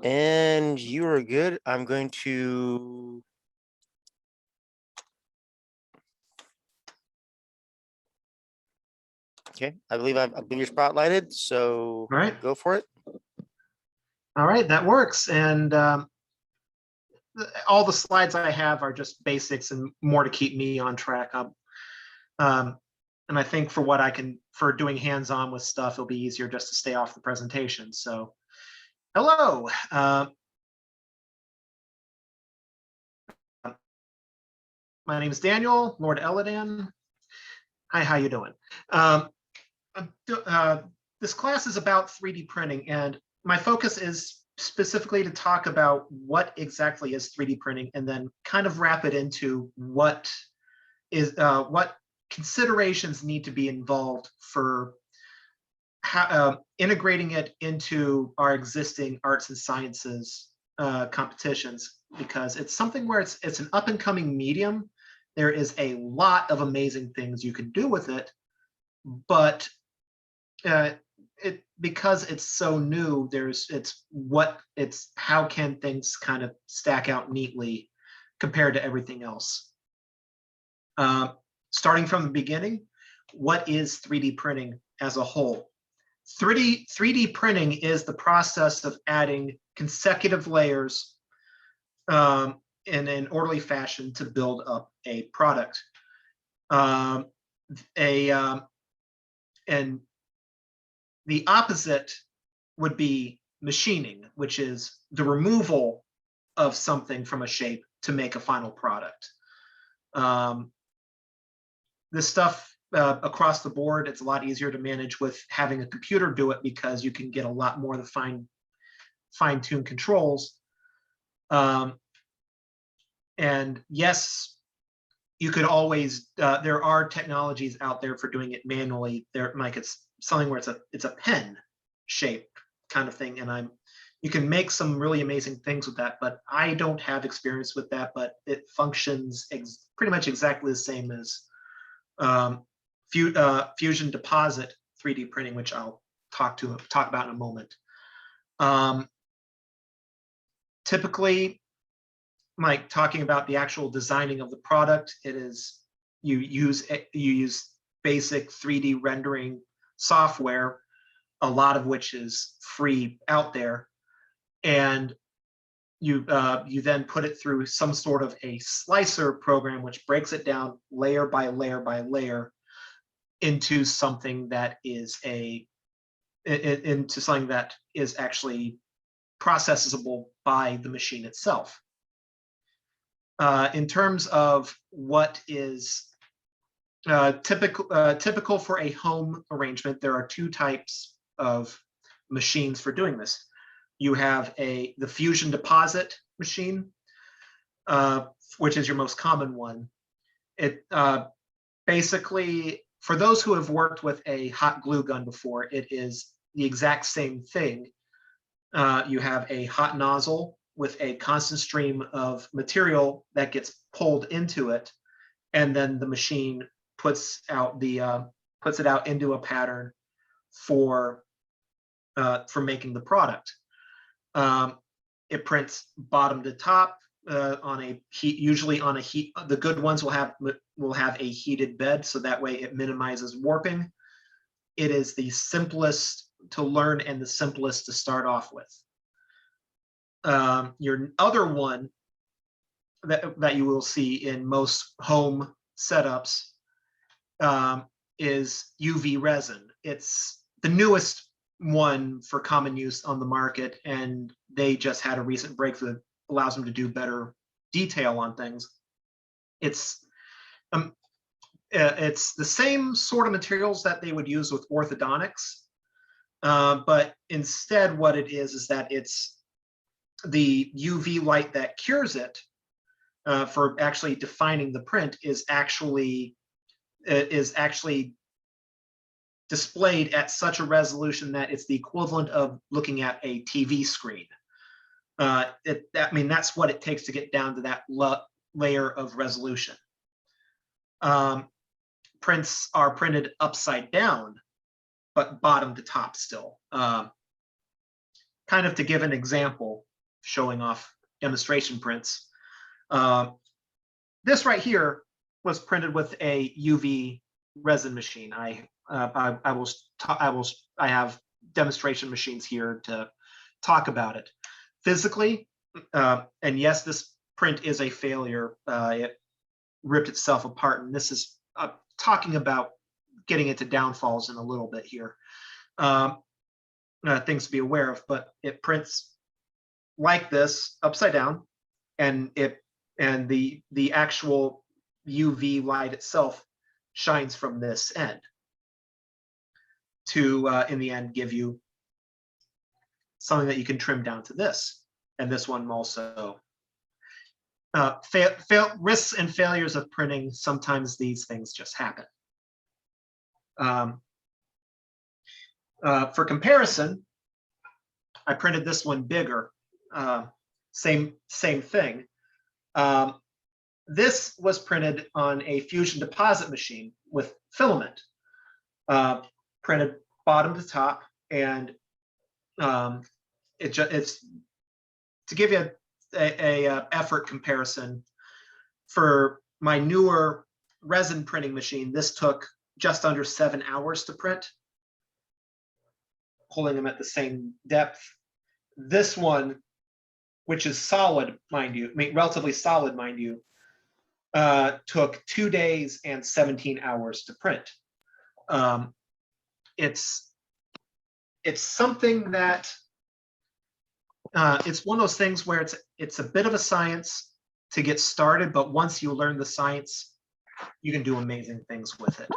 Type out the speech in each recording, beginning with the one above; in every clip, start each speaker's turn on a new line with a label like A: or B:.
A: And you are good. I'm going to. Okay, I believe you're spotlighted, so
B: All right.
A: go for it.
B: All right, that works. And all the slides I have are just basics and more to keep me on track. And I think for doing hands-on with stuff, it'll be easier just to stay off the presentation. So, hello. My name is Daniel, Lord Eledan. Hi, how you doing? This class is about 3D printing, and my focus is specifically to talk about what exactly is 3D printing, and then kind of wrap it into what considerations need to be involved for integrating it into our existing arts and sciences competitions, because it's something where it's an up and coming medium. There is a lot of amazing things you can do with it, but because it's so new, it's how can things kind of stack out neatly compared to everything else. Starting from the beginning, what is 3D printing as a whole? 3D printing is the process of adding consecutive layers in an orderly fashion to build up a product. And the opposite would be machining, which is the removal of something from a shape to make a final product. This stuff across the board, it's a lot easier to manage with having a computer do it, because you can get a lot more of the fine-tuned controls. And yes, you could always, there are technologies out there for doing it manually. Like it's something where it's a pen shape kind of thing, and you can make some really amazing things with that, but I don't have experience with that, but it functions pretty much exactly the same as fusion deposit 3D printing, which I'll talk about in a moment. Typically, like talking about the actual designing of the product, it is you use basic 3D rendering software, a lot of which is free out there, and you then put it through some sort of a slicer program, which breaks it down layer by layer by layer into something that is actually processable by the machine itself. In terms of what is typical for a home arrangement, there are two types of machines for doing this. You have the fusion deposit machine, which is your most common one. It basically, for those who have worked with a hot glue gun before, it is the exact same thing. You have a hot nozzle with a constant stream of material that gets pulled into it, and then the machine puts it out into a pattern for making the product. It prints bottom to top on a heat. Usually on a heat, the good ones will have a heated bed, so that way it minimizes warping. It is the simplest to learn and the simplest to start off with. Your other one that you will see in most home setups is UV resin. It's the newest one for common use on the market, and they just had a recent breakthrough that allows them to do better detail on things. It's the same sort of materials that they would use with orthodontics, but instead what it is that it's the UV light that cures it for actually defining the print is actually displayed at such a resolution that it's the equivalent of looking at a TV screen. That's what it takes to get down to that layer of resolution. Prints are printed upside down, but bottom to top still. Kind of to give an example, showing off demonstration prints. This right here was printed with a UV resin machine. I have demonstration machines here to talk about it. Physically, and yes, this print is a failure. It ripped itself apart, and this is talking about getting into downfalls in a little bit here. Things to be aware of, but it prints like this upside down, and the actual UV light itself shines from this end to in the end give you something that you can trim down to this. And this one also risks and failures of printing. Sometimes these things just happen. For comparison, I printed this one bigger. Same thing. This was printed on a fusion deposit machine with filament, printed bottom to top, and it's to give you a effort comparison. For my newer resin printing machine, this took just under 7 hours to print, holding them at the same depth. This one, which is solid, mind you, relatively solid, mind you, took 2 days and 17 hours to print. It's something that it's one of those things where it's a bit of a science to get started, but once you learn the science, you can do amazing things with it.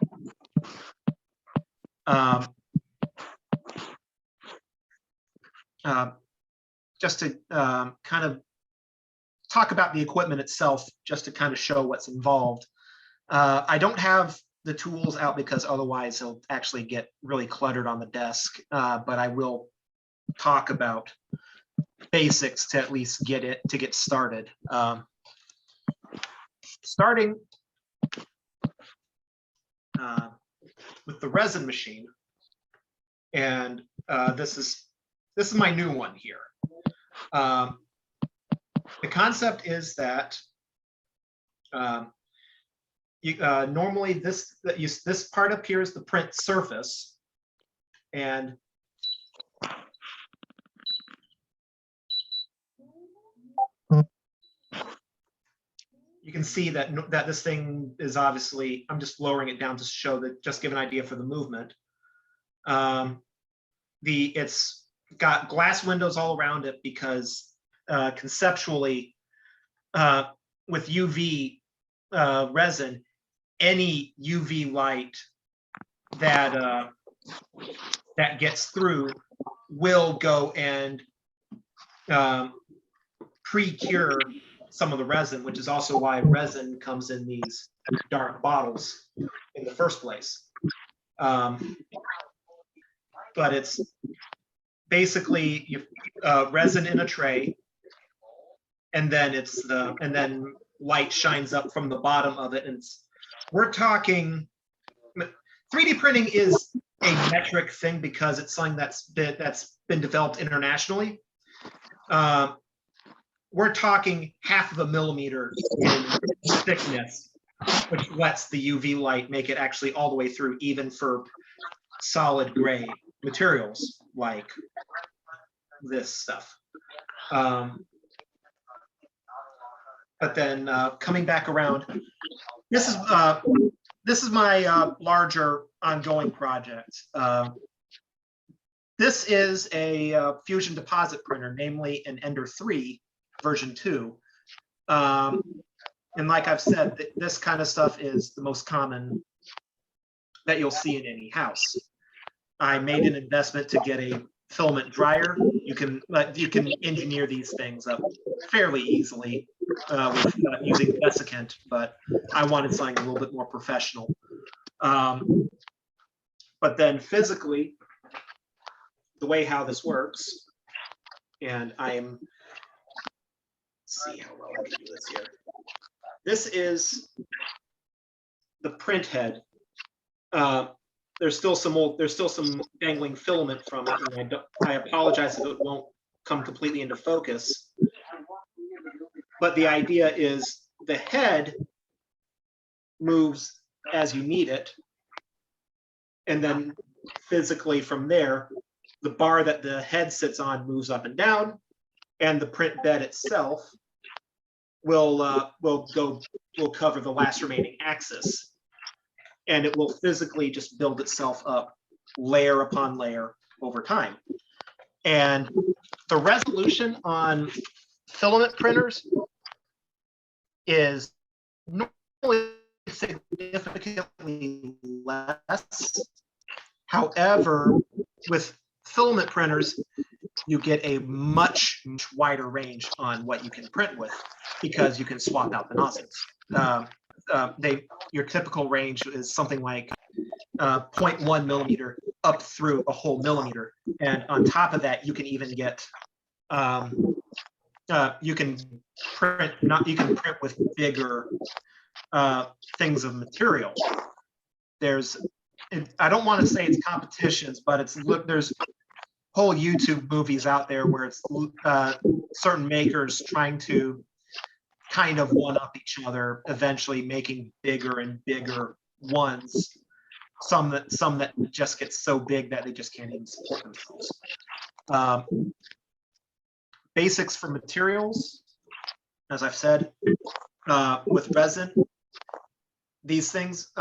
B: Just to kind of talk about the equipment itself, just to kind of show what's involved. I don't have the tools out because otherwise it'll actually get really cluttered on the desk, but I will talk about basics to at least get started. Starting with the resin machine, and this is my new one here. The concept is that normally this part up here is the print surface, and you can see that this thing is obviously, I'm just lowering it down to show that, just give an idea for the movement. It's got glass windows all around it because conceptually, with UV resin, any UV light that gets through will go and pre-cure some of the resin, which is also why resin comes in these dark bottles in the first place. But it's basically resin in a tray, and then light shines up from the bottom of it. And we're talking 3D printing is a metric thing because it's something that's been developed internationally. We're talking 0.5 millimeter in thickness, which lets the UV light make it actually all the way through, even for solid gray materials like this stuff. But then coming back around, this is my larger ongoing project. This is a fusion deposit printer, namely an Ender 3 version 2. And like I've said, this kind of stuff is the most common that you'll see in any house. I made an investment to get a filament dryer. You can engineer these things up fairly easily with using desiccant, but I wanted something a little bit more professional. But then physically, the way how this works, and let's see how well I can do this here. This is the print head. There's still some dangling filament from it, and I apologize if it won't come completely into focus. But the idea is the head moves as you need it, and then physically from there, the bar that the head sits on moves up and down, and the print bed itself will cover the last remaining axis, and it will physically just build itself up layer upon layer over time. And the resolution on filament printers is normally significantly less. However, with filament printers, you get a much wider range on what you can print with because you can swap out the nozzles. Your typical range is something like 0.1 millimeter up through a whole millimeter, and on top of that, you can even get you can print with bigger things of material. I don't want to say it's competitions, but there's whole YouTube movies out there where it's certain makers trying to kind of one up each other, eventually making bigger and bigger ones. Some that just get so big that they just can't even support themselves. Basics for materials, as I've said, with resin, these things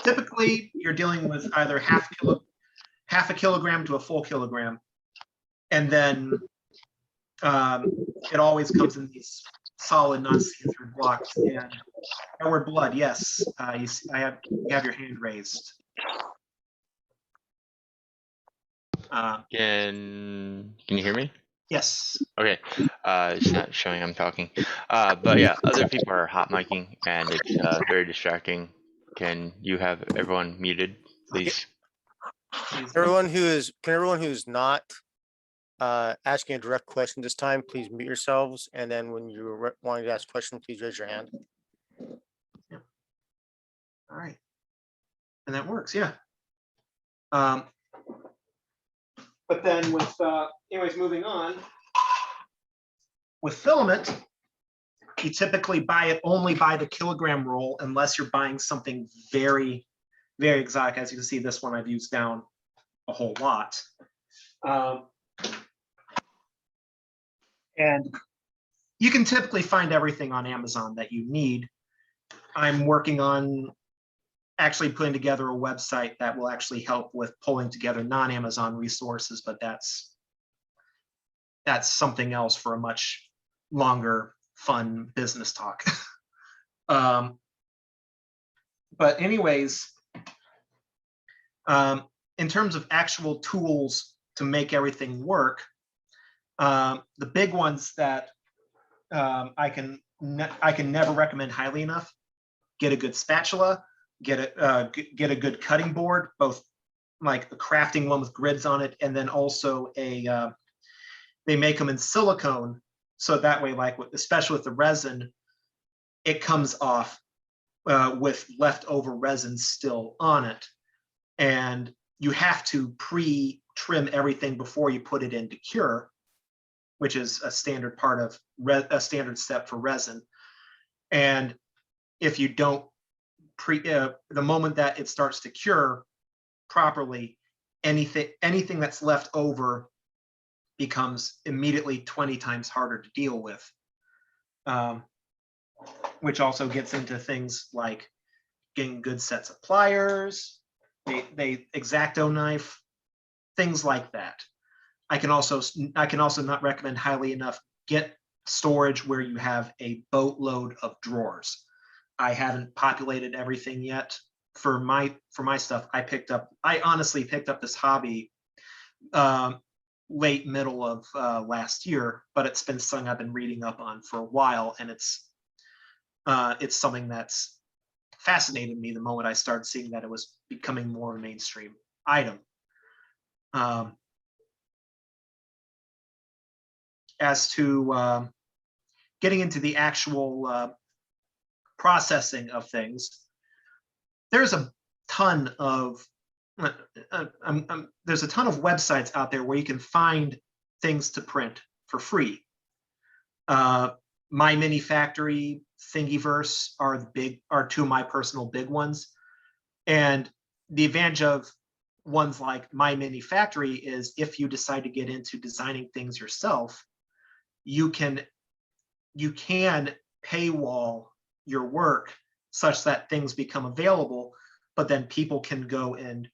B: typically you're dealing with either half a kilogram to a full kilogram, and then it always comes in these solid, non-see-through blocks. And our blood, yes, you have your hand raised.
C: Can you hear me?
B: Yes.
C: Okay. It's not showing I'm talking. But yeah, other people are hot micing and it's very distracting. Can you have everyone muted, please?
A: Can everyone who's not asking a direct question this time, please mute yourselves, and then when you're wanting to ask a question, please raise your hand.
B: Yeah. All right. And that works, yeah. But then with, anyways, moving on, with filament, you typically only buy the kilogram roll unless you're buying something very, very exotic. As you can see, this one I've used down a whole lot. And you can typically find everything on Amazon that you need. I'm working on actually putting together a website that will actually help with pulling together non-Amazon resources, but that's something else for a much longer, fun business talk. But anyways, in terms of actual tools to make everything work, the big ones that I can never recommend highly enough: get a good spatula, get a good cutting board, both like a crafting one with grids on it, and then also they make them in silicone, so that way, like especially with the resin, it comes off with leftover resin still on it, and you have to pre-trim everything before you put it into cure, which is a standard part of a standard step for resin. And if you don't the moment that it starts to cure properly, anything that's left over becomes immediately 20 times harder to deal with, which also gets into things like getting good sets of pliers, they X-Acto knife, things like that. I can also not recommend highly enough, get storage where you have a boatload of drawers. I haven't populated everything yet for my stuff. I honestly picked up this hobby late middle of last year, but it's been something I've been reading up on for a while, and it's something that's fascinated me the moment I started seeing that it was becoming more of a mainstream item. As to getting into the actual processing of things, there's a ton of there's a ton of websites out there where you can find things to print for free. My Mini Factory, Thingiverse are two of my personal big ones. And the advantage of ones like My Mini Factory is if you decide to get into designing things yourself, you can paywall your work such that things become available, but then people can go and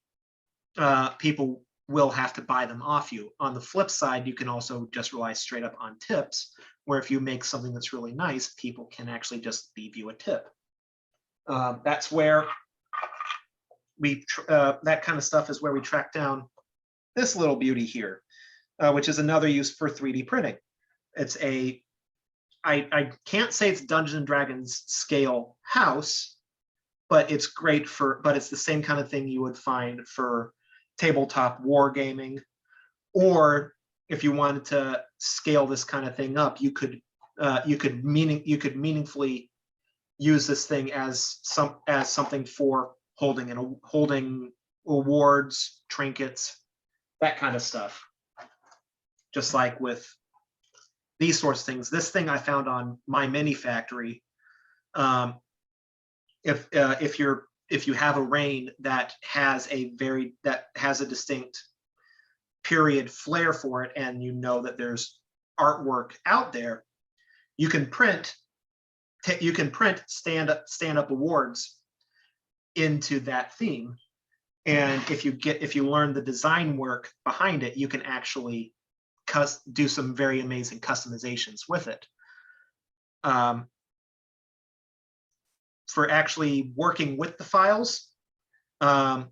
B: people will have to buy them off you. On the flip side, you can also just rely straight up on tips, where if you make something that's really nice, people can actually just leave you a tip. That's where that kind of stuff is where we track down this little beauty here, which is another use for 3D printing. It's I can't say it's Dungeons and Dragons scale house, but it's great but it's the same kind of thing you would find for tabletop wargaming, or if you wanted to scale this kind of thing up, you could meaningfully use this thing as something for holding awards, trinkets, that kind of stuff. Just like with these sorts of things. This thing I found on My Mini Factory. If you have a reign that has a distinct period flair for it, and you know that there's artwork out there, you can print stand up awards into that theme. And if you learn the design work behind it, you can actually do some very amazing customizations with it. For actually working with the files, yeah,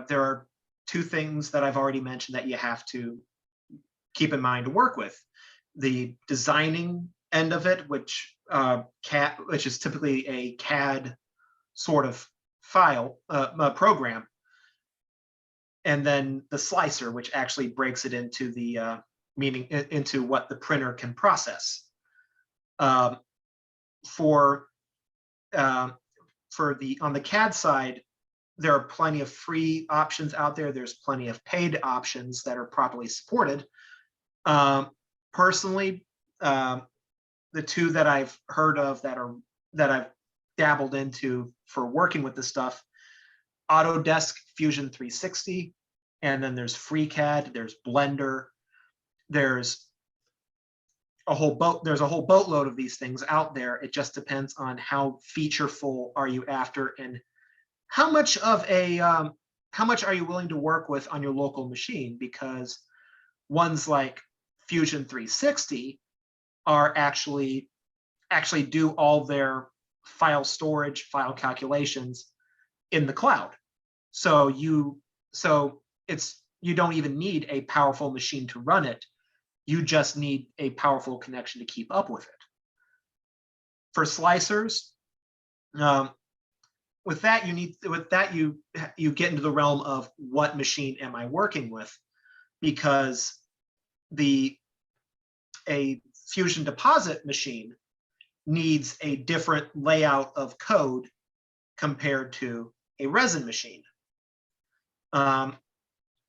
B: there are two things that I've already mentioned that you have to keep in mind to work with. The designing end of it, which is typically a CAD sort of file program, and then the slicer, which actually breaks it into into what the printer can process. On the CAD side, there are plenty of free options out there. There's plenty of paid options that are properly supported. Personally, the two that I've heard of that I've dabbled into for working with this stuff, Autodesk Fusion 360, and then there's FreeCAD, there's Blender, there's a whole boatload of these things out there. It just depends on how featureful are you after, and how much are you willing to work with on your local machine, because ones like Fusion 360 are actually do all their file storage, file calculations in the cloud. So you don't even need a powerful machine to run it. You just need a powerful connection to keep up with it. For slicers, with that you get into the realm of what machine am I working with, because a Fusion Deposit machine needs a different layout of code compared to a resin machine,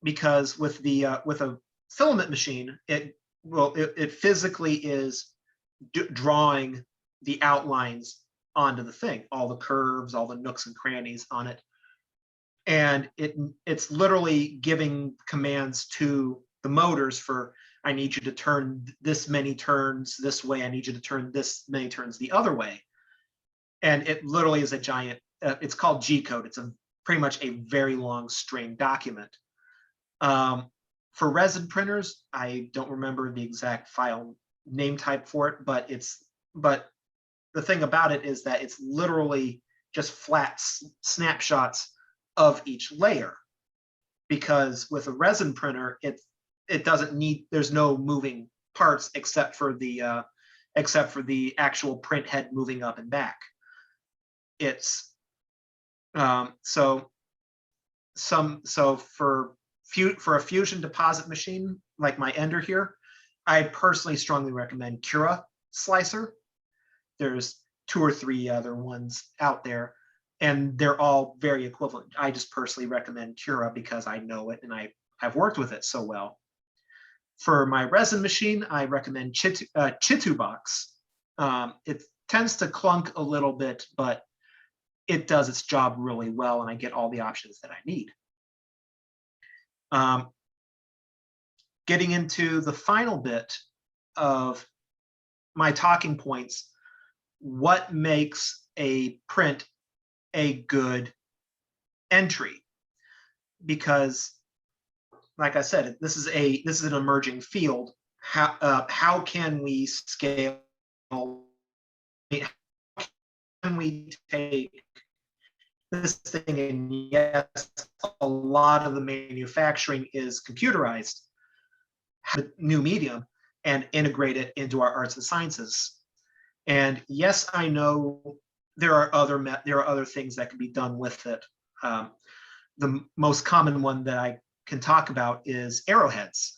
B: because with a filament machine, it physically is drawing the outlines onto the thing, all the curves, all the nooks and crannies on it, and it's literally giving commands to the motors for, I need you to turn this many turns this way, I need you to turn this many turns the other way. And it literally is a giant, it's called G code. It's pretty much a very long string document. For resin printers, I don't remember the exact file name type for it, but the thing about it is that it's literally just flat snapshots of each layer, because with a resin printer, it doesn't need, there's no moving parts except for the actual print head moving up and back. It's so for a Fusion Deposit machine like my Ender here, I personally strongly recommend Cura Slicer. There's 2 or 3 other ones out there, and they're all very equivalent. I just personally recommend Cura because I know it and I've worked with it so well. For my resin machine, I recommend Chitubox. It tends to clunk a little bit, but it does its job really well, and I get all the options that I need. Getting into the final bit of my talking points, what makes a print a good entry? Because, like I said, this is an emerging field. How can we scale? How can we take this thing, and yes, a lot of the manufacturing is computerized, the new medium, and integrate it into our arts and sciences. And yes, I know there are other things that can be done with it. The most common one that I can talk about is arrowheads.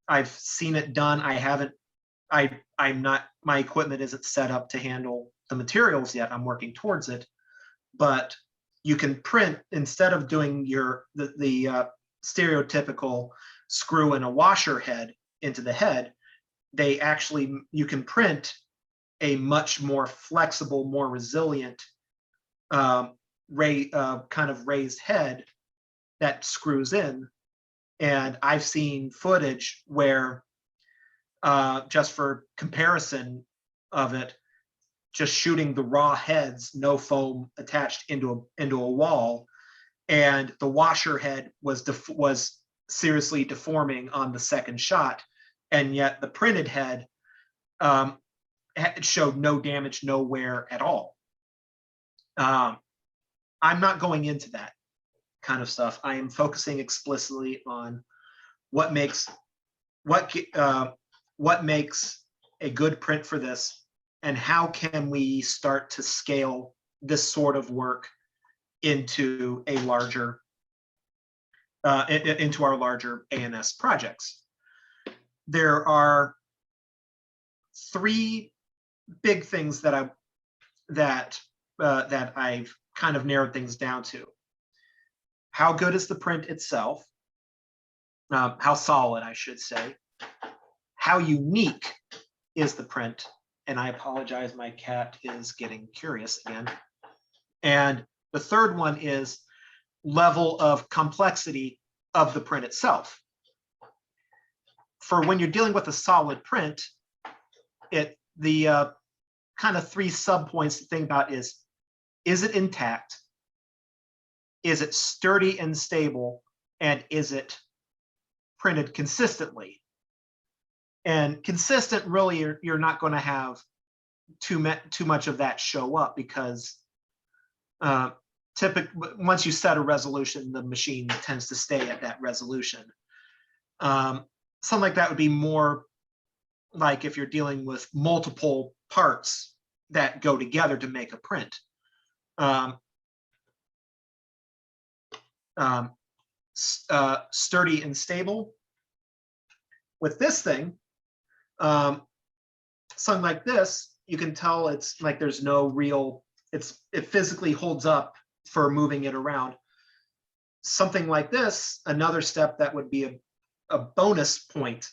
B: I've seen it done. I'm not, my equipment isn't set up to handle the materials yet. I'm working towards it, but you can print, instead of doing the stereotypical screw in a washer head into the head, you can print a much more flexible, more resilient kind of raised head that screws in. And I've seen footage where, just for comparison of it, just shooting the raw heads, no foam attached into a wall, and the washer head was seriously deforming on the second shot, and yet the printed head showed no damage, no wear at all. I'm not going into that kind of stuff. I am focusing explicitly on what makes a good print for this, and how can we start to scale this sort of work into a larger into our larger ANS projects. There are three big things that I've kind of narrowed things down to. How good is the print itself? How solid, I should say. How unique is the print? And I apologize, my cat is getting curious again. And the third one is level of complexity of the print itself. For when you're dealing with a solid print, the kind of three sub-points to think about is it intact? Is it sturdy and stable? And is it printed consistently? And consistent, really, you're not going to have too much of that show up, because once you set a resolution, the machine tends to stay at that resolution. Something like that would be more like if you're dealing with multiple parts that go together to make a print. Sturdy and stable. With this thing, something like this, you can tell it's like there's no real, it physically holds up for moving it around. Something like this, another step that would be a bonus point,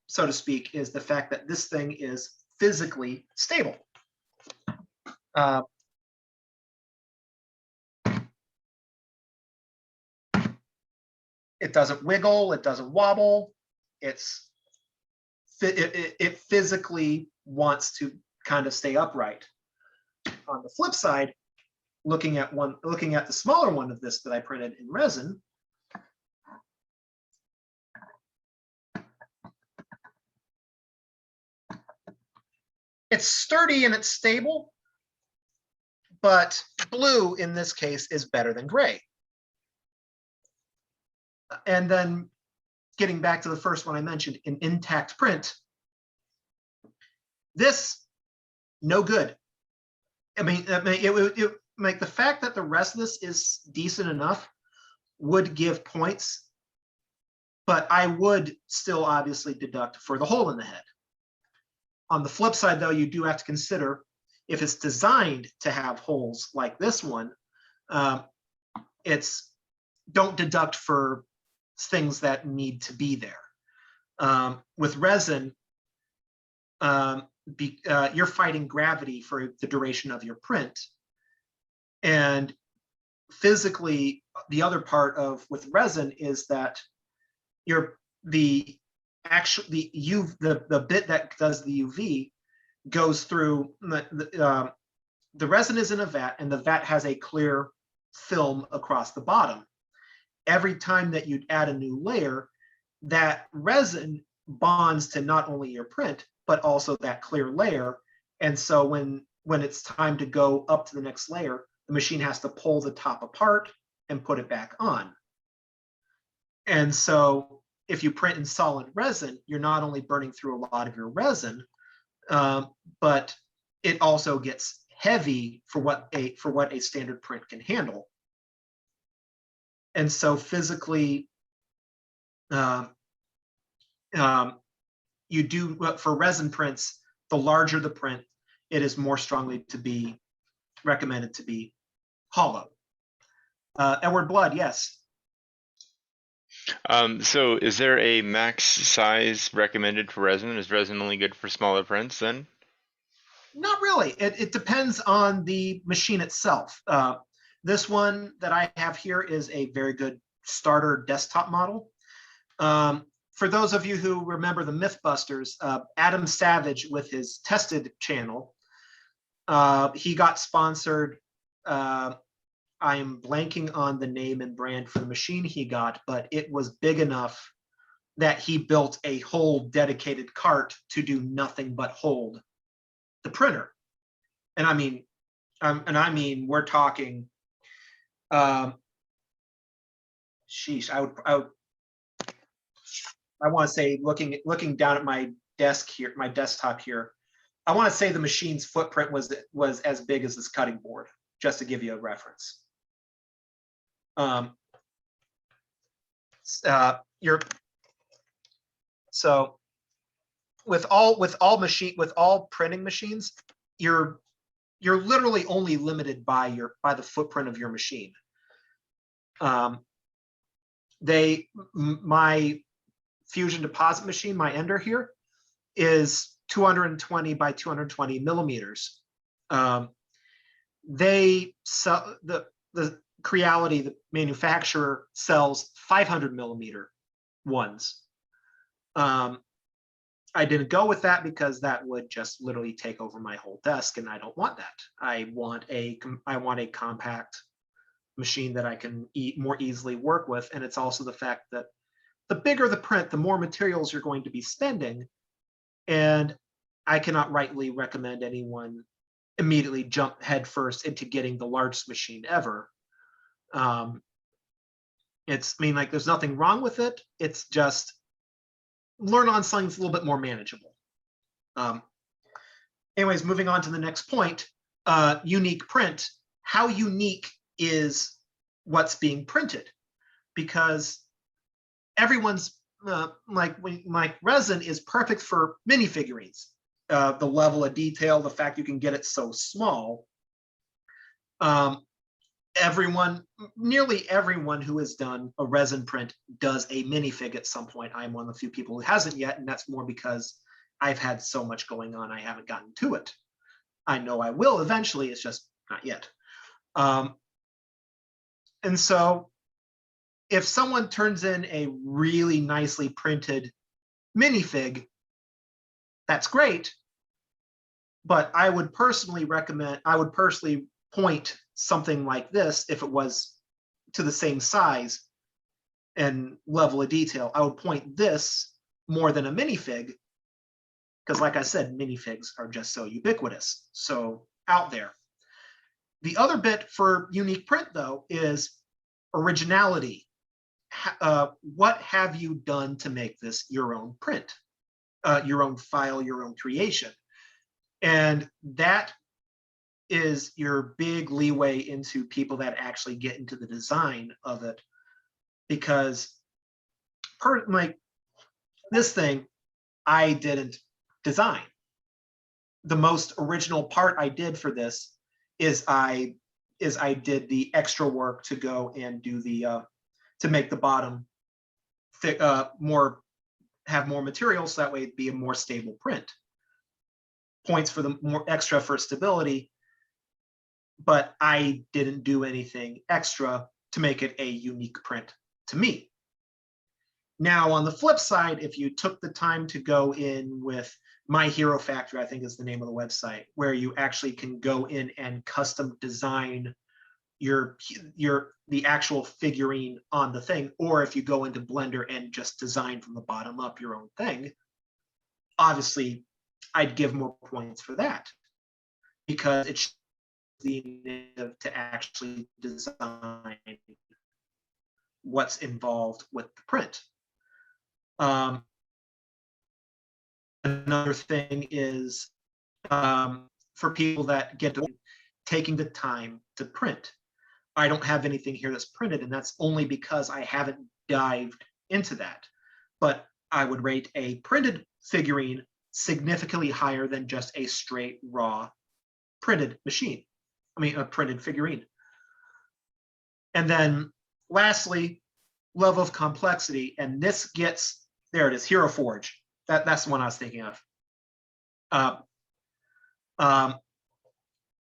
B: so to speak, is the fact that this thing is physically stable. It doesn't wiggle, it doesn't wobble. It physically wants to kind of stay upright. On the flip side, looking at the smaller one of this that I printed in resin, it's sturdy and it's stable, but blue in this case is better than gray. And then getting back to the first one I mentioned, an intact print, this, no good. I mean, it would make the fact that the rest of this is decent enough would give points, but I would still obviously deduct for the hole in the head. On the flip side, though, you do have to consider If it's designed to have holes like this one, it's don't deduct for things that need to be there. With resin, you're fighting gravity for the duration of your print. And physically, the other part of with resin is that the bit that does the UV goes through the resin is in a vat, and the vat has a clear film across the bottom. Every time that you add a new layer, that resin bonds to not only your print, but also that clear layer. And so when it's time to go up to the next layer, the machine has to pull the top apart and put it back on. And so if you print in solid resin, you're not only burning through a lot of your resin, but it also gets heavy for what a standard print can handle. And so physically, you do for resin prints, the larger the print, it is more strongly to be recommended to be hollow. Edward Blood, yes.
C: So is there a max size recommended for resin? Is resin only good for smaller prints then?
B: Not really. It depends on the machine itself. This one that I have here is a very good starter desktop model. For those of you who remember the Mythbusters, Adam Savage with his Tested channel, he got sponsored. I am blanking on the name and brand for the machine he got, but it was big enough that he built a whole dedicated cart to do nothing but hold the printer. And I mean, we're talking, sheesh, I want to say, looking down at my desk here, my desktop here, I want to say the machine's footprint was as big as this cutting board, just to give you a reference. So with all printing machines, you're literally only limited by the footprint of your machine. My fusion deposit machine, my Ender here, is 220 by 220 millimeters. They sell the Creality, the manufacturer, sells 500 millimeter ones. I didn't go with that because that would just literally take over my whole desk, and I don't want that. I want a compact machine that I can more easily work with, and it's also the fact that the bigger the print, the more materials you're going to be spending, and I cannot rightly recommend anyone immediately jump headfirst into getting the largest machine ever. There's nothing wrong with it. It's just learn on something that's a little bit more manageable. Anyways, moving on to the next point, unique print. How unique is what's being printed? Because everyone's like resin is perfect for minifigurines. The level of detail, the fact you can get it so small. Nearly everyone who has done a resin print does a minifig at some point. I'm one of the few people who hasn't yet, and that's more because I've had so much going on, I haven't gotten to it. I know I will eventually, it's just not yet. And so if someone turns in a really nicely printed minifig, that's great. But I would personally point something like this, if it was to the same size and level of detail, I would point this more than a minifig, because like I said, minifigs are just so ubiquitous, so out there. The other bit for unique print, though, is originality. What have you done to make this your own print, your own file, your own creation? And that is your big leeway into people that actually get into the design of it, because this thing I didn't design. the most original part I did for this is I did the extra work to go and do the to make the bottom thick, have more material, so that way it'd be a more stable print. Points for the more extra for stability, but I didn't do anything extra to make it a unique print to me. Now, on the flip side, if you took the time to go in with My Hero Factory, I think is the name of the website, where you actually can go in and custom design the actual figurine on the thing, or if you go into Blender and just design from the bottom up your own thing, obviously I'd give more points for that, because it's the initiative to actually design what's involved with the print. Another thing is for people that get to taking the time to print. I don't have anything here that's printed, and that's only because I haven't dived into that. But I would rate a printed figurine significantly higher than just a straight raw printed machine. I mean, a printed figurine. And then lastly, level of complexity, and this gets, there it is, Hero Forge. That's the one I was thinking of.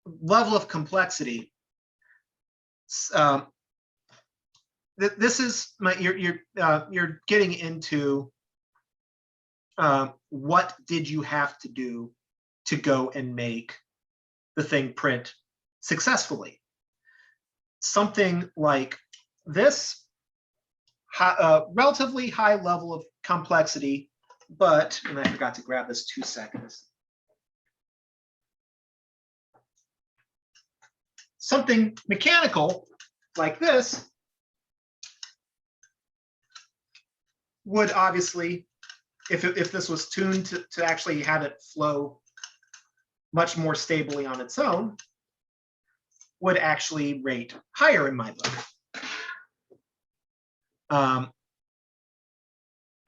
B: Level of complexity. This is you're getting into what did you have to do to go and make the thing print successfully. Something like this, relatively high level of complexity, but, and I forgot to grab this, 2 seconds. Something mechanical like this would obviously, if this was tuned to actually have it flow much more stably on its own, would actually rate higher in my book.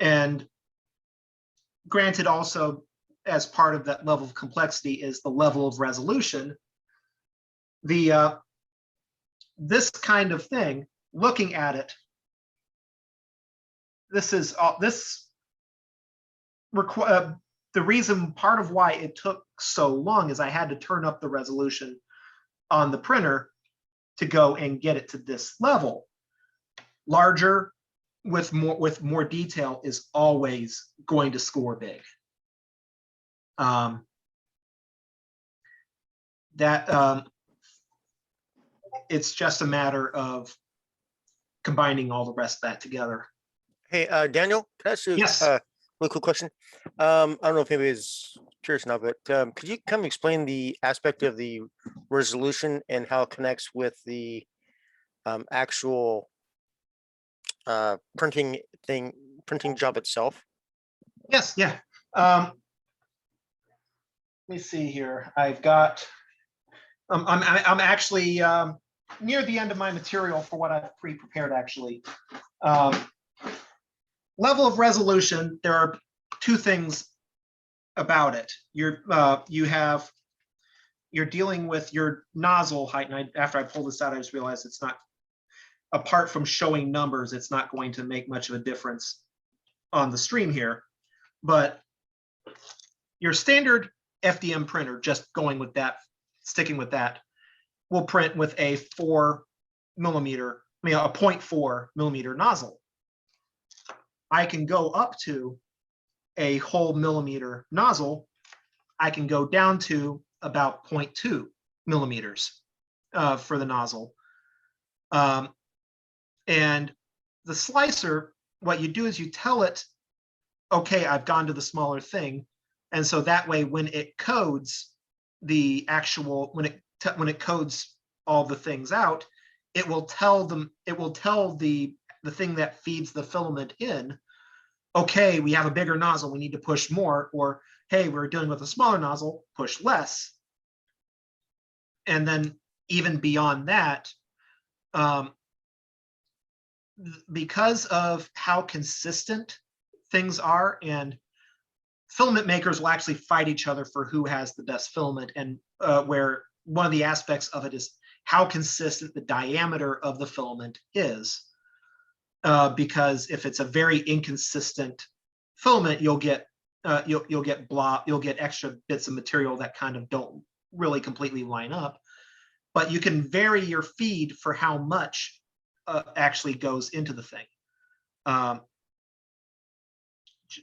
B: And granted, also as part of that level of complexity is the level of resolution. This kind of thing, looking at it, the reason, part of why it took so long is I had to turn up the resolution on the printer to go and get it to this level. Larger with more detail is always going to score big. It's just a matter of combining all the rest of that together.
A: Hey, Daniel, can I ask you
B: Yes.
A: one quick question? I don't know if anybody is curious now, but could you kind of explain the aspect of the resolution and how it connects with the actual printing job itself?
B: Yes, yeah. Let me see here. I've got, I'm actually near the end of my material for what I've pre-prepared, actually. Level of resolution, there are 2 things about it. You're dealing with your nozzle height, and after I pull this out, I just realized it's not, apart from showing numbers, it's not going to make much of a difference on the stream here. But your standard FDM printer, just going with that, sticking with that, will print with a 0.4 millimeter nozzle. I can go up to a whole millimeter nozzle. I can go down to about 0.2 millimeters for the nozzle. And the slicer, what you do is you tell it, okay, I've gone to the smaller thing. And so that way, when it codes the actual, when it codes all the things out, it will tell them, it will tell the thing that feeds the filament in, okay, we have a bigger nozzle, we need to push more, or hey, we're dealing with a smaller nozzle, push less. And then even beyond that, because of how consistent things are and filament makers will actually fight each other for who has the best filament, and where one of the aspects of it is how consistent the diameter of the filament is. Because if it's a very inconsistent filament, you'll get extra bits of material that kind of don't really completely line up. But you can vary your feed for how much actually goes into the thing. I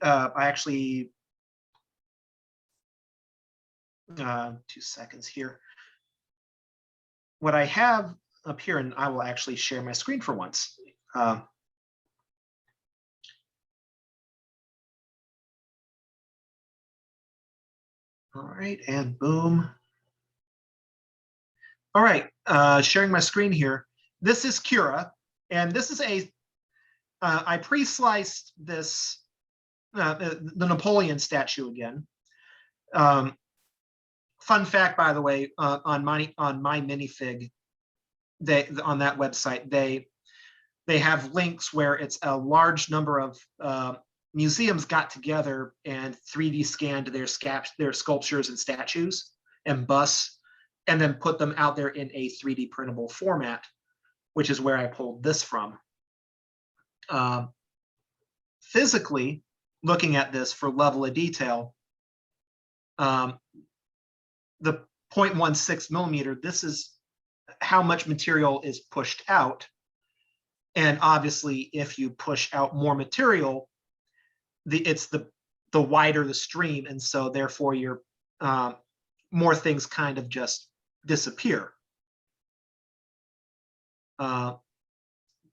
B: actually 2 seconds here. What I have up here, and I will actually share my screen for once. All right, and boom. All right, sharing my screen here. This is Cura, and this is I pre-sliced this, the Napoleon statue again. Fun fact, by the way, on my minifig, on that website, they have links where it's a large number of museums got together and 3D scanned their sculptures and statues and busts, and then put them out there in a 3D printable format, which is where I pulled this from. Physically, looking at this for level of detail, the 0.16 millimeter, this is how much material is pushed out. And obviously, if you push out more material, it's the wider the stream, and so therefore your more things kind of just disappear.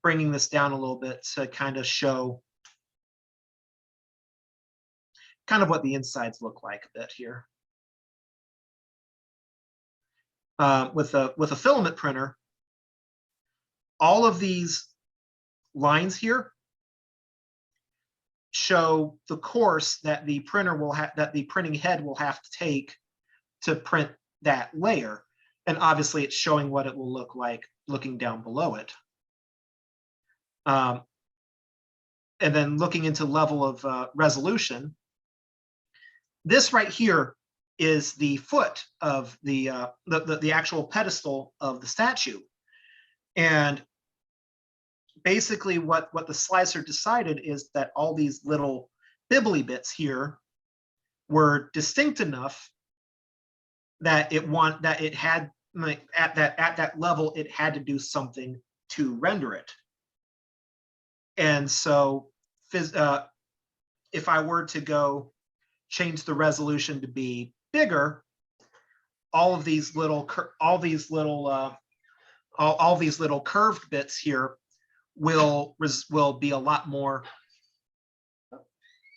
B: Bringing this down a little bit to kind of show kind of what the insides look like a bit here. With a filament printer, all of these lines here show the course that the printer will have, that the printing head will have to take to print that layer. And obviously it's showing what it will look like looking down below it. And then looking into level of resolution, this right here is the foot of the actual pedestal of the statue. And basically what the slicer decided is that all these little bibbly bits here were distinct enough that it had, like, at that level, it had to do something to render it. And so if I were to go change the resolution to be bigger, all these little curved bits here will be a lot more.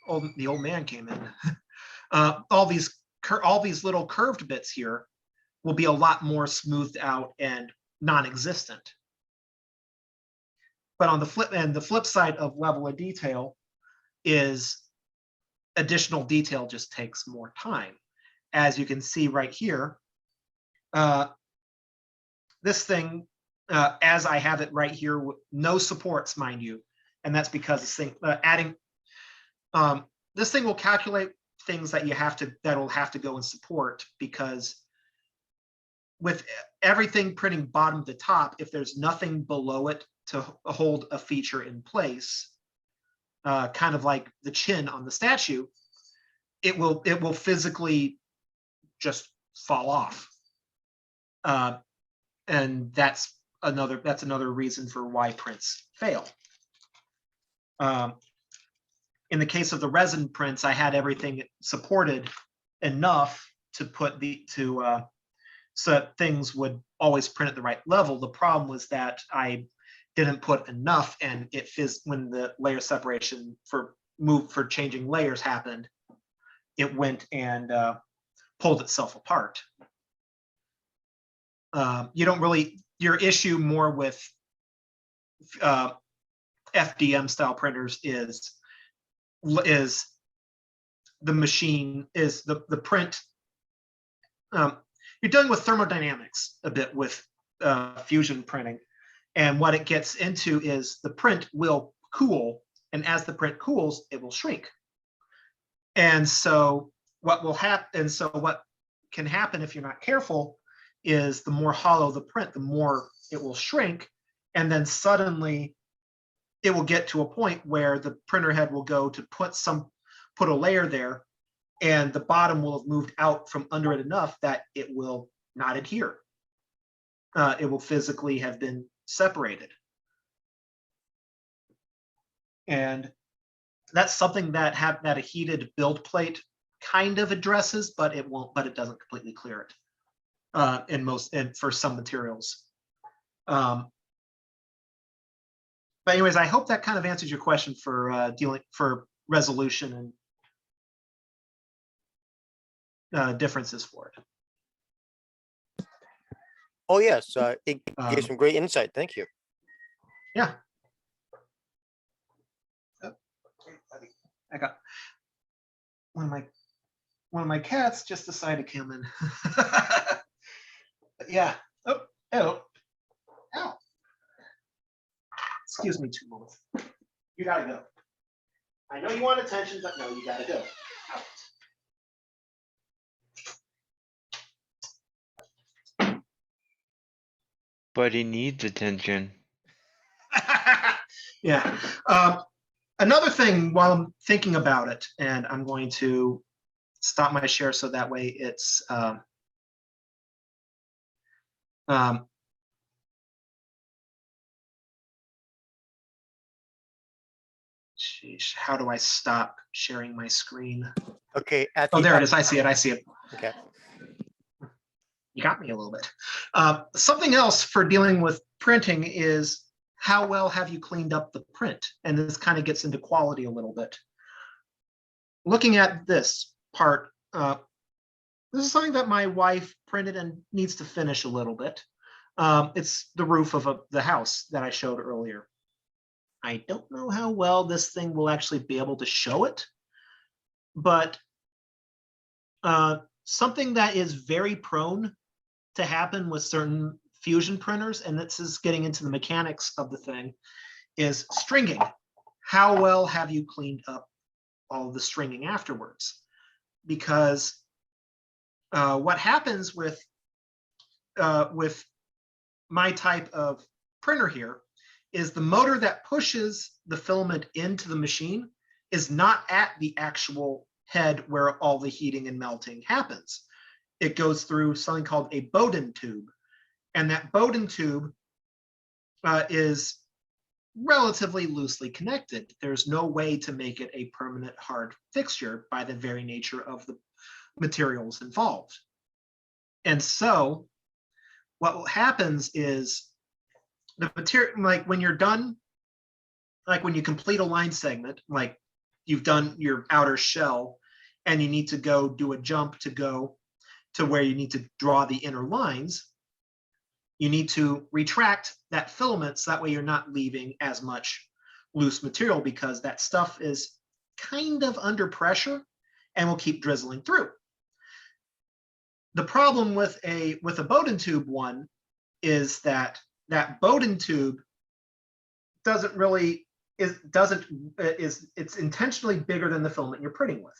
B: Oh, the old man came in. All these little curved bits here will be a lot more smoothed out and non-existent. But on the flip side of level of detail is additional detail just takes more time. As you can see right here, this thing, as I have it right here, with no supports, mind you, and that's because this thing this thing will calculate things that that'll have to go in support, because with everything printing bottom to top, if there's nothing below it to hold a feature in place, kind of like the chin on the statue, it will physically just fall off. And that's another reason for why prints fail. In the case of the resin prints, I had everything supported enough to put so that things would always print at the right level. The problem was that I didn't put enough, and when the layer separation for changing layers happened, it went and pulled itself apart. Your issue more with FDM style printers is the machine, is the print. You're dealing with thermodynamics a bit with fusion printing, and what it gets into is the print will cool, and as the print cools, it will shrink. And so what will happen, and so what can happen if you're not careful is the more hollow the print, the more it will shrink. And then suddenly it will get to a point where the printer head will go to put a layer there, and the bottom will have moved out from under it enough that it will not adhere. It will physically have been separated. And that's something that a heated build plate kind of addresses, but it doesn't completely clear it for some materials. But anyways, I hope that kind of answers your question for resolution and differences for it.
A: Oh, yes, it gave some great insight. Thank you.
B: Yeah. I got one of my cats just decided to come in. Yeah. Oh, hello. Ow. Excuse me 2 moments. You gotta go. I know you want attention, but no, you gotta go. Out.
C: But he needs attention.
B: Yeah. Another thing while I'm thinking about it, and I'm going to stop my share so that way it's sheesh, how do I stop sharing my screen?
A: Okay.
B: Oh, there it is. I see it.
A: Okay.
B: You got me a little bit. Something else for dealing with printing is how well have you cleaned up the print? And this kind of gets into quality a little bit. Looking at this part, this is something that my wife printed and needs to finish a little bit. It's the roof of the house that I showed earlier. I don't know how well this thing will actually be able to show it, but something that is very prone to happen with certain fusion printers, and this is getting into the mechanics of the thing, is stringing. How well have you cleaned up all of the stringing afterwards? Because what happens with my type of printer here is the motor that pushes the filament into the machine is not at the actual head where all the heating and melting happens. It goes through something called a Bowden tube. And that Bowden tube is relatively loosely connected. There's no way to make it a permanent hard fixture by the very nature of the materials involved. And so what happens is the material, like when you're done, like when you complete a line segment, like you've done your outer shell and you need to go do a jump to go to where you need to draw the inner lines, you need to retract that filament so that way you're not leaving as much loose material, because that stuff is kind of under pressure and will keep drizzling through. The problem with a Bowden tube one is that Bowden tube it's intentionally bigger than the filament you're printing with.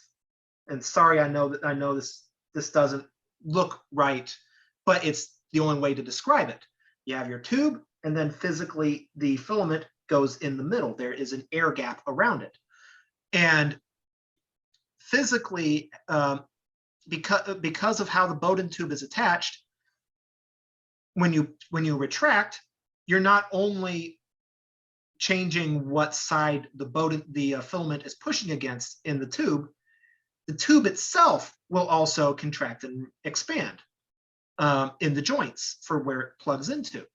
B: And sorry, I know this doesn't look right, but it's the only way to describe it. You have your tube, and then physically the filament goes in the middle. There is an air gap around it. And physically, because of how the Bowden tube is attached, when you retract, you're not only changing what side the filament is pushing against in the tube itself will also contract and expand in the joints for where it plugs into.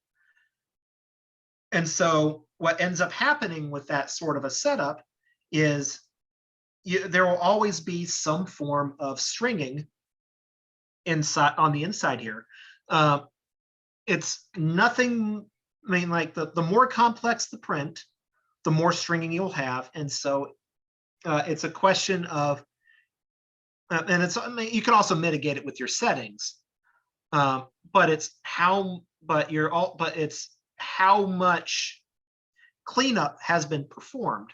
B: And so what ends up happening with that sort of a setup is there will always be some form of stringing inside on the inside here. It's nothing, I mean, like the more complex the print, the more stringing you'll have. And so it's a question of, and it's, I mean, you can also mitigate it with your settings, but it's how much cleanup has been performed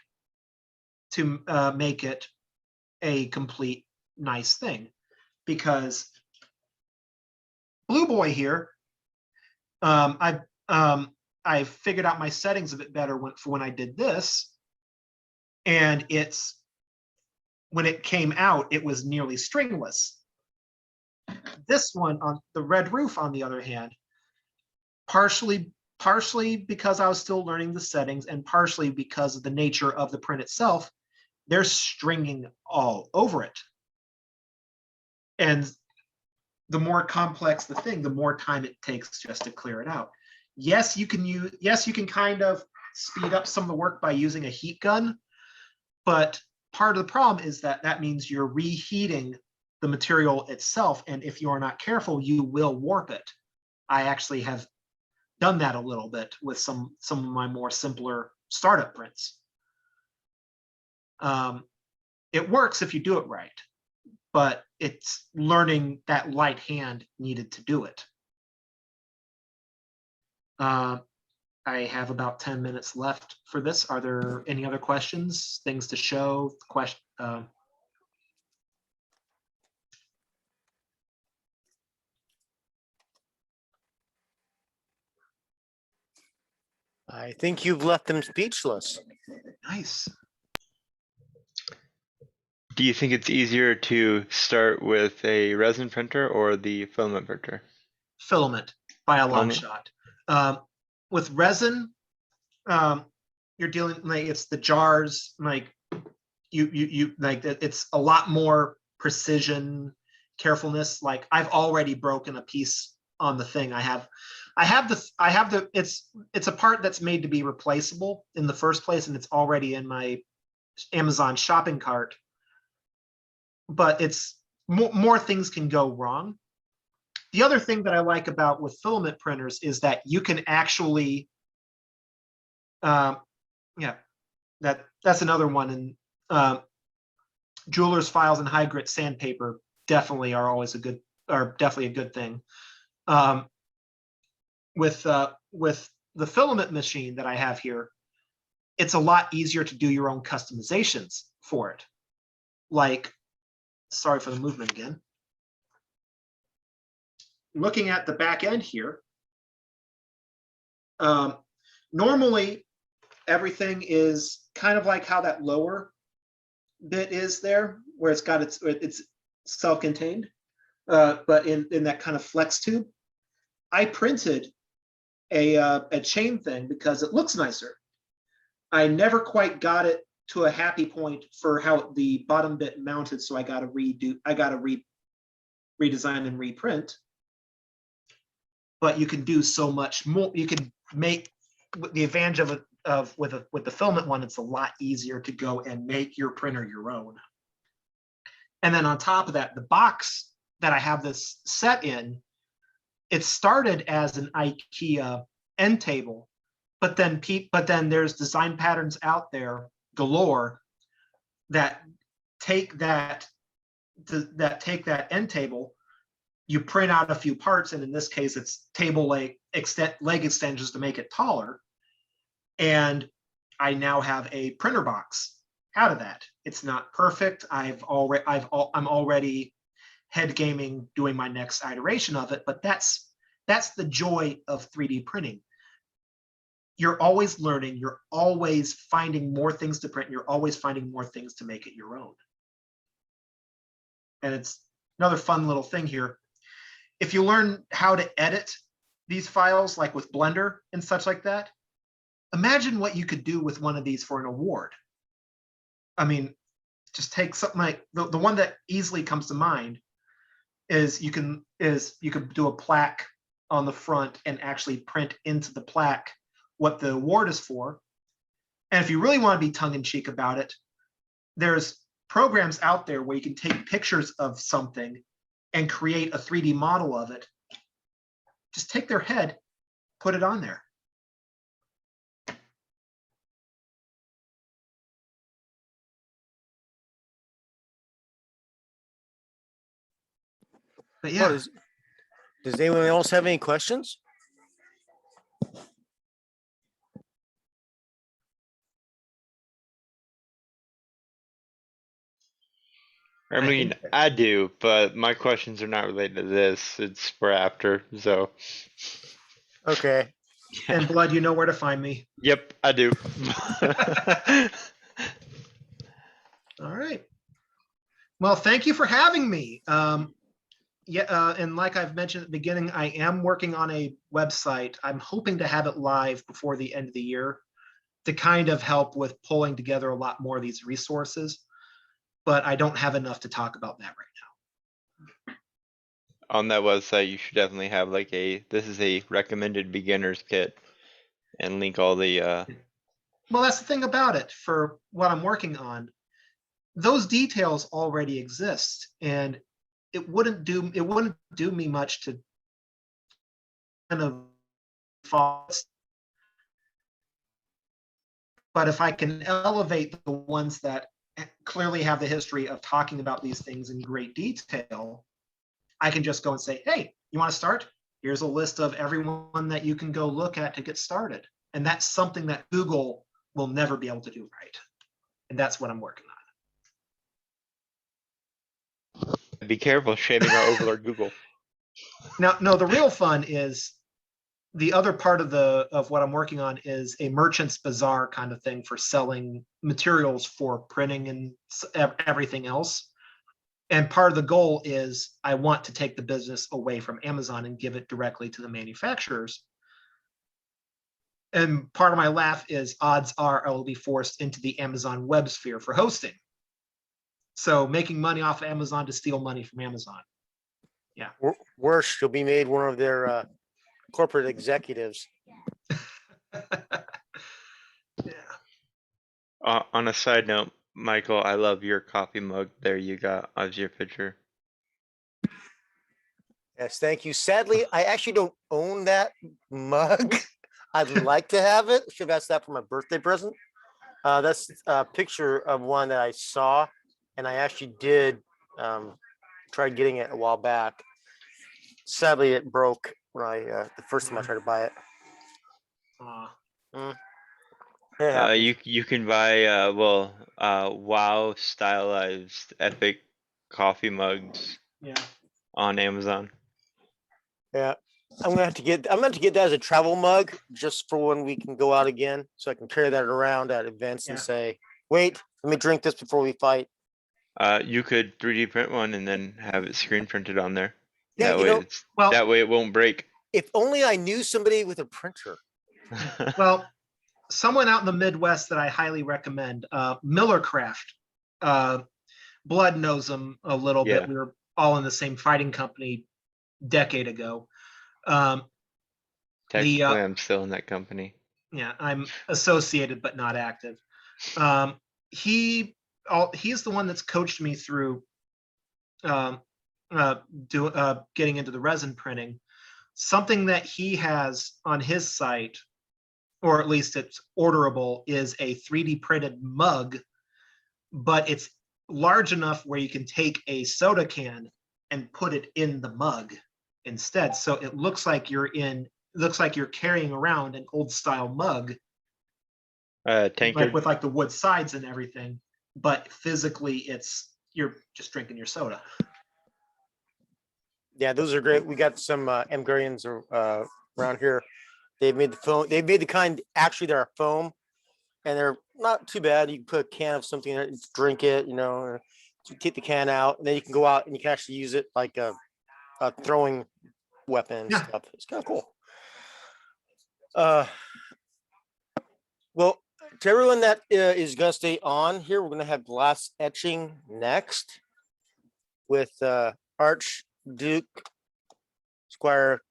B: to make it a complete nice thing, because Blue Boy here, I figured out my settings a bit better for when I did this, and when it came out, it was nearly stringless. This one on the red roof, on the other hand, partially because I was still learning the settings, and partially because of the nature of the print itself, there's stringing all over it. And the more complex the thing, the more time it takes just to clear it out. Yes, you can kind of speed up some of the work by using a heat gun, but part of the problem is that means you're reheating the material itself, and if you are not careful, you will warp it. I actually have done that a little bit with some of my more simpler startup prints. It works if you do it right, but it's learning that light hand needed to do it. I have about 10 minutes left for this. Are there any other questions, things to show?
A: I think you've left them speechless.
B: Nice.
C: Do you think it's easier to start with a resin printer or the filament printer?
B: Filament by a long
C: Filament.
B: shot. With resin, you're dealing like it's the jars, like you like it's a lot more precision, carefulness. Like I've already broken a piece on the thing. I have the it's a part that's made to be replaceable in the first place, and it's already in my Amazon shopping cart. But it's more things can go wrong. The other thing that I like about with filament printers is that you can actually, yeah, that's another one. And jeweler's files and high grit sandpaper definitely are definitely a good thing. With the filament machine that I have here, it's a lot easier to do your own customizations for it. Like, sorry for the movement again. Looking at the back end here, normally everything is kind of like how that lower bit is there, where it's self-contained, but in that kind of flex tube. I printed a chain thing because it looks nicer. I never quite got it to a happy point for how the bottom bit mounted, so I got to redesign and reprint. But you can do so much more. You can make the advantage with the filament one. It's a lot easier to go and make your printer your own. And then on top of that, the box that I have this set in, it started as an IKEA end table, but then there's design patterns out there galore that take that end table. You print out a few parts, and in this case, it's table leg extensions to make it taller. And I now have a printer box out of that. It's not perfect. I'm already head gaming doing my next iteration of it, but that's the joy of 3D printing. You're always learning. You're always finding more things to print. You're always finding more things to make it your own. And it's another fun little thing here. If you learn how to edit these files, like with Blender and such like that, imagine what you could do with one of these for an award. I mean, just take something like the one that easily comes to mind is you could do a plaque on the front and actually print into the plaque what the award is for. And if you really want to be tongue-in-cheek about it, there's programs out there where you can take pictures of something and create a 3D model of it. Just take their head, put it on there. But yeah.
A: Does anyone else have any questions?
C: I mean,
B: think
C: I do, but my questions are not related to this. It's for after. So,
A: Okay.
B: and Blood, you know where to find me.
C: yep, I do.
B: All right. Well, thank you for having me. And like I've mentioned at the beginning, I am working on a website. I'm hoping to have it live before the end of the year to kind of help with pulling together a lot more of these resources. But I don't have enough to talk about that right
C: On that website, you should definitely have like this is a recommended beginner's kit and link all the
B: now. Well, that's the thing about it. For what I'm working on, those details already exist, and it wouldn't do me much to kind of follow. But if I can elevate the ones that clearly have the history of talking about these things in great detail, I can just go and say, hey, you want to start? Here's a list of everyone that you can go look at to get started. And that's something that Google will never be able to do right. And that's what I'm working on.
C: be careful shaming our overlord Google.
B: Now, no, the real fun is the other part of what I'm working on is a merchant's bazaar kind of thing for selling materials for printing and everything else. And part of the goal is I want to take the business away from Amazon and give it directly to the manufacturers. And part of my laugh is odds are I will be forced into the Amazon web sphere for hosting. So making money off of Amazon to steal money from Amazon. Yeah.
A: Worse, you'll be made one of their corporate executives.
B: Yeah.
C: On a side note, Michael, I love your coffee mug there you got as your picture.
A: Yes, thank you. Sadly, I actually don't own that mug. I'd like to have it. Should have asked that for my birthday present. That's a picture of one that I saw, and I actually did try getting it a while back. Sadly, it broke when the first time I tried to buy it. It happens.
C: You can buy WoW stylized epic coffee mugs
B: Yeah.
C: on Amazon.
A: Yeah, I'm gonna have to get that as a travel mug just for when we can go out again, so I can carry that around at events and
B: Yeah.
A: say, "Wait, let me drink this before we fight."
C: You could 3D print one and then have it screen printed on there.
A: Yeah,
C: That way it won't break.
A: if only I knew somebody with a printer.
B: Well, someone out in the Midwest that I highly recommend, Millercraft. Blood knows him a little
C: Yeah.
B: bit. We were all in the same fighting company decade ago.
C: Technically, I'm still in that company.
B: Yeah, I'm associated but not active. He's the one that's coached me through getting into the resin printing. Something that he has on his site, or at least it's orderable, is a 3D printed mug, but it's large enough where you can take a soda can and put it in the mug instead. So it looks like you're carrying around an old style mug,
C: tankard.
B: with the wood sides and everything, but physically you're just drinking your soda.
A: Yeah, those are great. We got some Amgarians around here. They've made the foam. They've made the kind actually that are foam, and they're not too bad. You can put a can of something in it, drink it, or take the can out, and then you can go out and you can actually use it like a throwing weapon and stuff. It's kind of cool. Well, to everyone that is going to stay on here, we're going to have glass etching next with Archduke Squire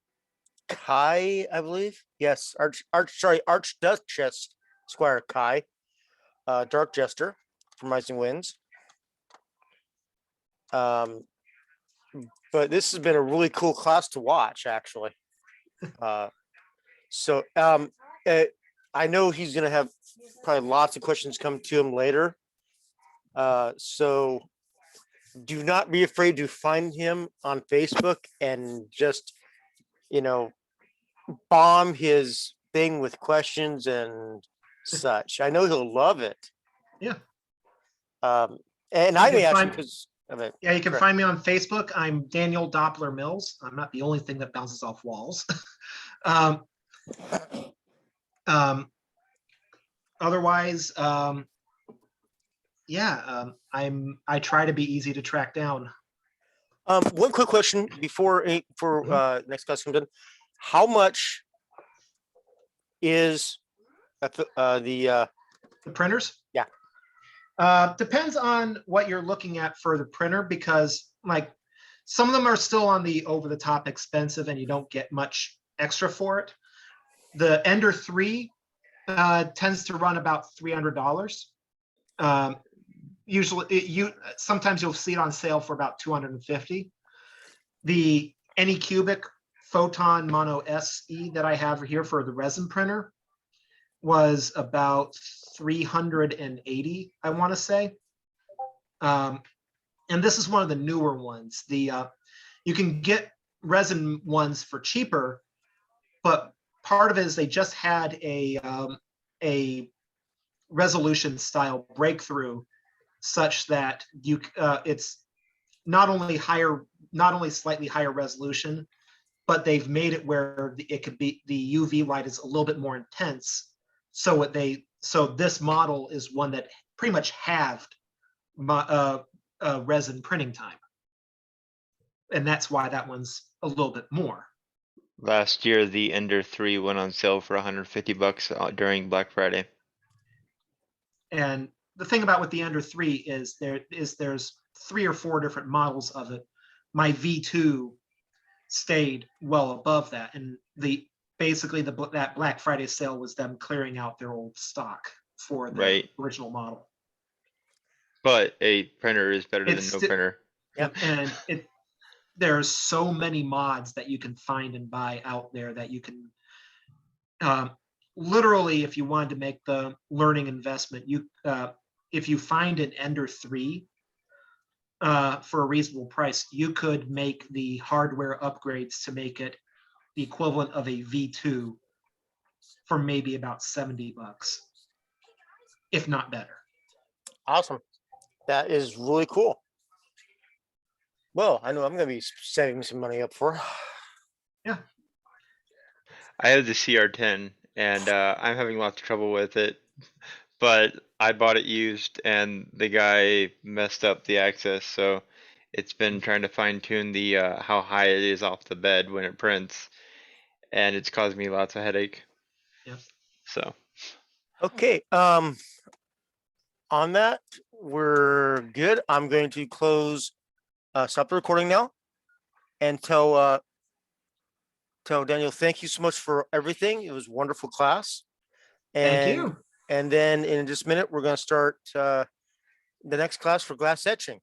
A: Kai, I believe. Yes, Archduchess Squire Kai, Dark Jester from Rising Winds. But this has been a really cool class to watch, actually. I know he's going to have probably lots of questions come to him later. So do not be afraid to find him on Facebook and just, bomb his thing with questions and such. I know he'll love it.
B: Yeah.
A: And I may actually, because of it.
B: Yeah, you can
A: Correct.
B: find me on Facebook. I'm Daniel Doppler Mills. I'm not the only thing that bounces off walls. um, um, otherwise, yeah, I try to be easy to track down.
A: One quick question before next question done. How much is the
B: The printers?
A: Yeah.
B: Depends on what you're looking at for the printer, because like some of them are still on the over the top expensive and you don't get much extra for it. The Ender 3 tends to run about $300. Usually sometimes you'll see it on sale for about 250. The Anycubic Photon Mono SE that I have here for the resin printer was about 380, I want to say. And this is one of the newer ones. You can get resin ones for cheaper, but part of it is they just had a resolution style breakthrough such that it's not only slightly higher resolution, but they've made it where it could be the UV light is a little bit more intense. So this model is one that pretty much halved resin printing time, and that's why that one's a little bit more.
C: Last year, the Ender 3 went on sale for $150 during Black Friday.
B: And the thing about with the Ender 3 is there's 3 or 4 different models of it. My V2 stayed well above that, and that Black Friday sale was them clearing out their old stock for the original model.
C: But a printer is better than no printer.
B: Yep, and there's so many mods that you can find and buy out there that you can literally, if you wanted to make the learning investment, if you find an Ender 3 for a reasonable price, you could make the hardware upgrades to make it the equivalent of a V2 for maybe about $70, if not better.
A: Awesome. That is really cool. Well, I know I'm going to be saving some money up for.
B: Yeah.
C: I have the CR10 and I'm having lots of trouble with it, but I bought it used and the guy messed up the access, so it's been trying to fine tune the how high it is off the bed when it prints, and it's caused me lots of headache.
B: Yep.
C: So
A: Okay. On that, we're good. I'm going to stop the recording now and tell Daniel, thank you so much for everything. It was a wonderful class. And,
B: Thank you.
A: And then in just a minute, we're going to start the next class for glass etching.